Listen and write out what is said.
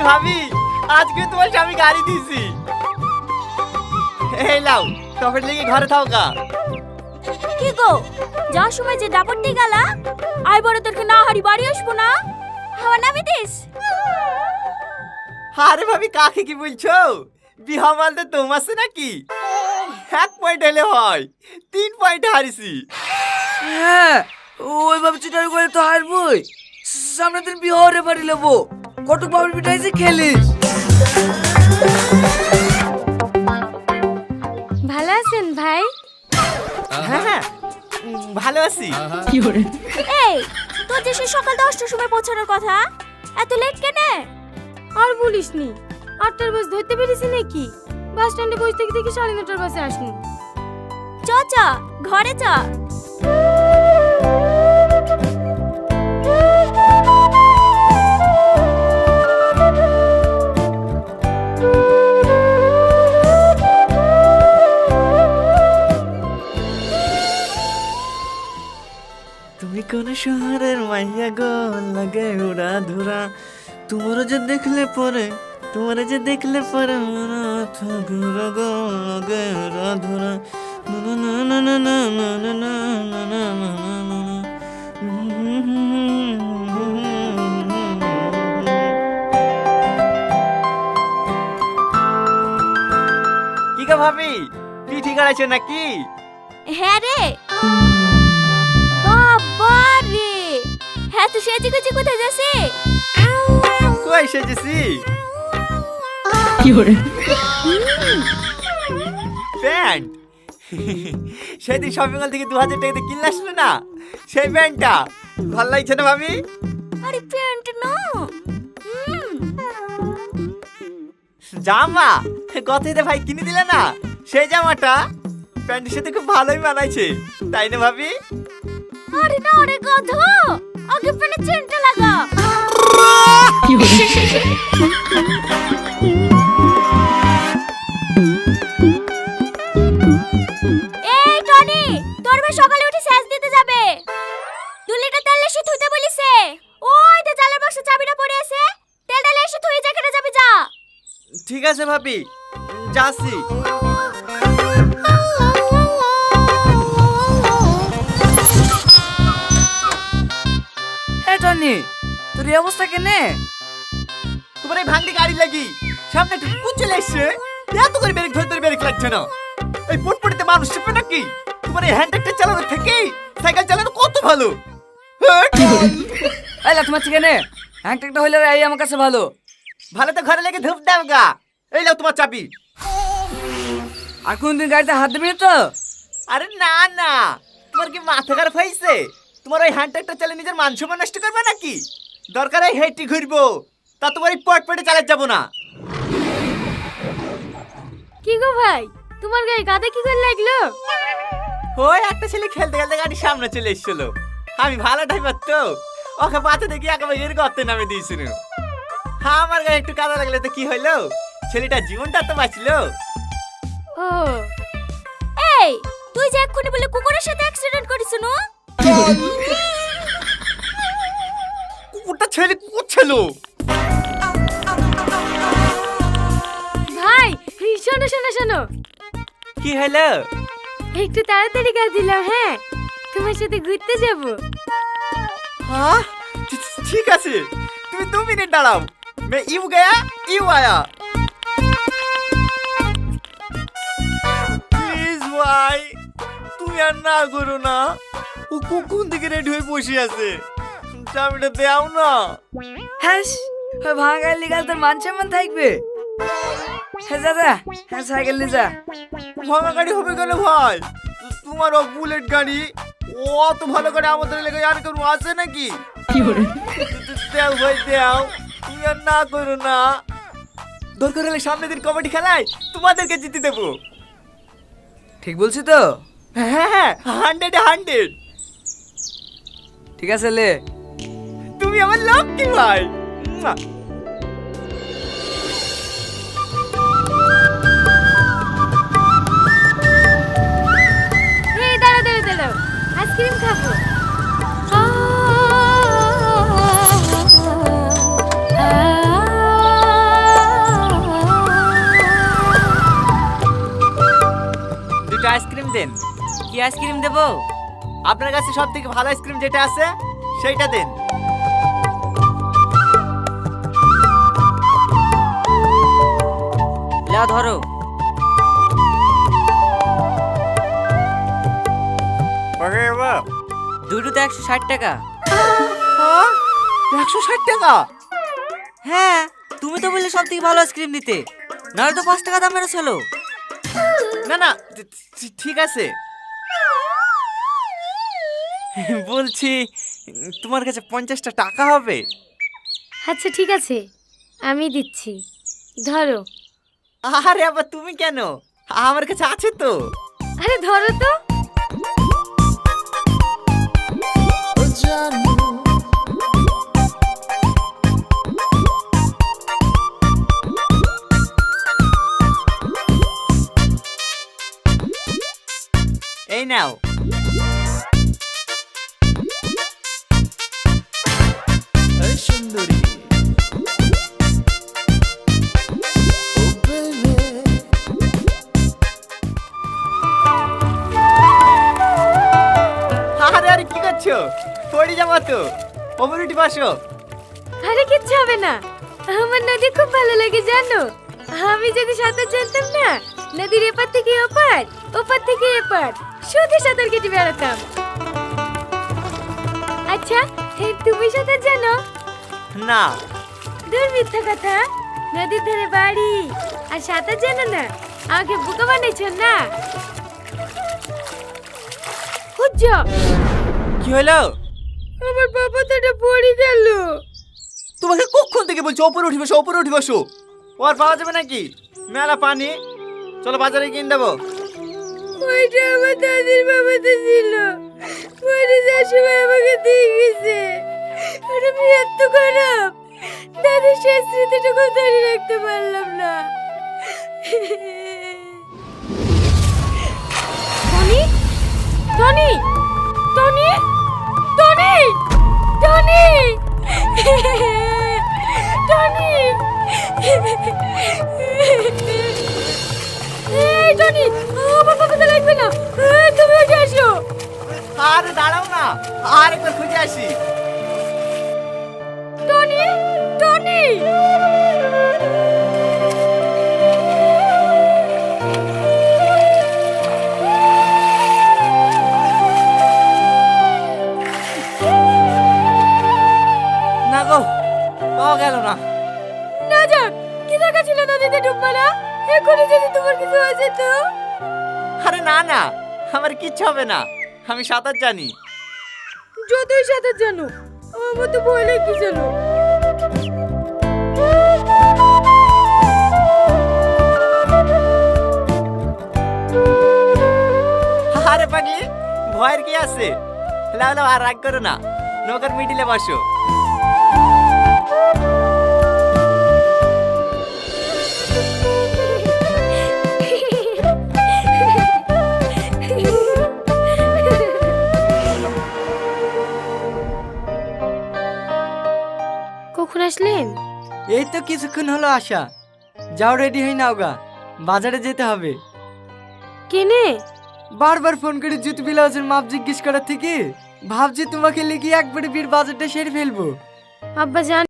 ভাবি আজকে তোমার স্বামী গাড়ি দিছি। এই লাও টপের লেগে ঘরে থাও গা। কি গো যাওয়ার সময় যে দাপটটি গেলা আই বড় তোরকে না হারি বাড়ি আসবো না হাওয়া নামে দিস। আরে ভাবি কাকে কি বলছো? বিহা মালতে তোমার আছে নাকি? 1 পয়েন্ট হলে হয়, 3 পয়েন্ট হারিছি। হ্যাঁ ওইভাবে চিটার করে তো হারবই। সামনে দিন বিহারে বাড়ি নেবো, কটক বাবুর পিঠাইছে খেলিস। ভালো আছেন ভাই? হ্যাঁ হ্যাঁ ভালো আছি। এই তোর যে সেই সকাল 10টার সময় পৌঁছানোর কথা, এত লেট কেন? আর বলিসনি, 8টার বাস ধরতে পেরেছি নাকি? বাস স্ট্যান্ডে বসে থেকে 9:30টার বাসে আসনি। চ চ ঘরে চ। তুমি কোন শহরের মাইয়া গো, লাগে উড়া ধুরা, তোমার যে দেখলে পরে, তোমার যে দেখলে পরে মনে ঘুরা গো, লাগে উড়া ধুরা। কি গো ভাবি, পিঠি করাইছো নাকি? হ্যাঁ রে বাবা রে, হ্যাঁ তো সেজে গুজে কোথায় যাচ্ছে? কই সেজেছি? প্যান্ট সেদিন শপিং মল থেকে 2000 টাকাতে কিনলে আসলো না, সেই প্যান্টটা ভালো লাগছে না ভাবি? আরে প্যান্ট না, জামা গতইতে ভাই কিনে দিলে না, সেই জামাটা প্যান্টের সাথে খুব ভালোই মানাইছে, তাই না ভাবি? আরে না রে গধ, আগে প্যান্টের চেনটা লাগা। এই টনি, তোর ভাই সকালে উঠে স্যাজ দিতে যাবে, 2 লিটার তেল এসে থুইতে বলিছে। ওই দে জালের বাক্সে চাবিটা পড়ে আছে, তেলটা এসে থুই যেখানে যাবি যা। ঠিক আছে ভাবি, যাচ্ছি। হ্যাঁ টনি, তোর এই অবস্থা কেনে? তোমার এই ভাঙড়ি গাড়ি লাগি সামনে একটা কুকুর চলে এসছে, এত করে ব্রেক ধরে ধরে ব্রেক লাগছে না। এই পটপটিতে মানুষ চেপে নাকি? তোমার এই হ্যান্ড ট্রাক্টর চালানোর থেকে সাইকেল চালানো কত ভালো। এই লা তোমার কেনে? হ্যাং একটা হইলে এই আমার কাছে ভালো। ভালো তো ঘরে লেগে ধূপ দাও গা। এই নাও তোমার চাবি। আর কোনদিন গাড়িতে হাত দিবি না তো? আরে না না, তোমার কি মাথা খারাপ হয়েছে? তোমার ওই হ্যান্ড ট্রাক্টর চালিয়ে নিজের মান সম্মান নষ্ট করবে নাকি? দরকার হয় হেঁটে ঘুরবো, তা তোমার এই পটপটে চালাতে যাবো না। কি গো ভাই, তোমার গায়ে গাদা কি করে লাগলো? ওই একটা ছেলে খেলতে খেলতে গাড়ির সামনে চলে এসেছিল, আমি ভালো ড্রাইভার তো, ওকে পাথর দেখি একেবারে এর গর্তে নামে দিয়েছিল। হ্যাঁ আমার গায়ে একটু কাদা লাগলে তো কি হইলো, ছেলেটার জীবনটা তো বাঁচলো। ও এই তুই যে এক্ষুনি বলে কুকুরের সাথে অ্যাক্সিডেন্ট করিস না? কুকুরটা ছেলে করছিল। ভাই শোনো শোনো শোনো, কি হলো? একটু তাড়াতাড়ি কাজ দিলাম, হ্যাঁ তোমার সাথে ঘুরতে যাব। हाँ ठीक है, तुम 2 मिनट दाड़ाओ, मैं यू गया यू आया। प्लीज भाई तुम यार ना करो ना, ও কোন দিকে রেডি হয়ে বসে আছে, চাবিটা দাও না। হ্যাঁ ওই ভাঙা গাড়ি লিগাল তোর মান সম্মান থাকবে। হ্যাঁ যা যা, হ্যাঁ সাইকেল নিয়ে যা। ভাঙা গাড়ি হবে কেন ভাই? তোমার ও বুলেট গাড়ি, ও অত ভালো করে আমাদের লেগে আর কেউ আছে নাকি? দেও ভাই দেও, তুমি আর না করো না। দরকার হলে সামনের দিন কবাডি খেলায় তোমাদেরকে জিতে দেবো। ঠিক বলছি তো? হ্যাঁ হ্যাঁ 100 ঠিক আছে লে। তুমি আমার লক্ষ্মী ভাই। এই দাঁড়া দাঁড়া দাঁড়াও, আইসক্রিম খাবো। দেন। কি আইসক্রিম দেবো? আপনার কাছে সব থেকে ভালো আইসক্রিম যেটা আছে সেইটা দেন। লা ধরো। দুটোতে 160 টাকা। 160 টাকা? হ্যাঁ, তুমি তো বললে সব থেকে ভালো আইসক্রিম দিতে, নাহলে তো 5 টাকা দাম মেরেছিল। না না, ঠিক আছে। বলছি তোমার কাছে 50টা টাকা হবে? আচ্ছা ঠিক আছে, আমি দিচ্ছি, ধরো। আরে আবার তুমি কেন? আমার কাছে আছে তো। আরে ধরো তো। এই নাও। সুন্দরী। আরে আরে কি করছো? পড়ে যাবো তো, ওপরে উঠে বসো। আরে কিচ্ছু হবে না, আমার নদী খুব ভালো লাগে জানো। আমি যদি সাঁতার জানতাম না, নদীর এপার থেকে ওপার, ওপার থেকে এপার শুধু সাঁতার কেটে বেড়াতাম। আচ্ছা, তুমি সাঁতার জানো? না। দূর মিথ্যা কথা, নদীর ধারে বাড়ি আর সাঁতার জানো না? আমাকে বোকা বানাইছো না? হুজ্জা, কি হলো? আমার বাবা তো পড়ে গেল। তোমাকে কখন থেকে বলছো ওপরে উঠে বসো, ওপরে উঠে বসো? ও আর পাওয়া যাবে নাকি? মেলা পানি, চলো বাজারে কিনে দেবো। ওইটা আমার দাদির বাবাতে ছিল, পরে যাওয়ার সময় আমাকে দিয়ে গেছে। আর আমি এত খারাপ, দাদির শেষ স্মৃতিটুকু ধরে রাখতে পারলাম না। Tony, Tony, Tony, Tony, Tony, Tony, এই টনি, আমার বাবাতে লাগবে না, তুমি উঠে আসো। আরে দাঁড়াও না, আর একবার খুঁজে আসি। টনি, টনি, না গো, পাওয়া গেল না। না যাক, কি দেখা ছিল নদীতে ডুব মারা? এখনই যদি তোমার কিছু আছে তো? আরে না না, আমার কিচ্ছু হবে না, আমি সাঁতার জানি। যতই সাঁতার জানো, আমার তো ভয় লাগে জানো। আরে পাগলি, ভয়ের কি আছে? লাও লাও, আর রাগ করো না, নৌকার মিডিলে বসো। কখন আসলেন? এই তো কিছুক্ষণ হলো আসা। যাও রেডি হই নাও গা, বাজারে যেতে হবে। কেনে? বারবার ফোন করে জুতো ব্লাউজের মাপ জিজ্ঞেস করার থেকে ভাবছি তোমাকে লিখে একবারে বিয়ের বাজারটা সেরে ফেলবো। আব্বা জান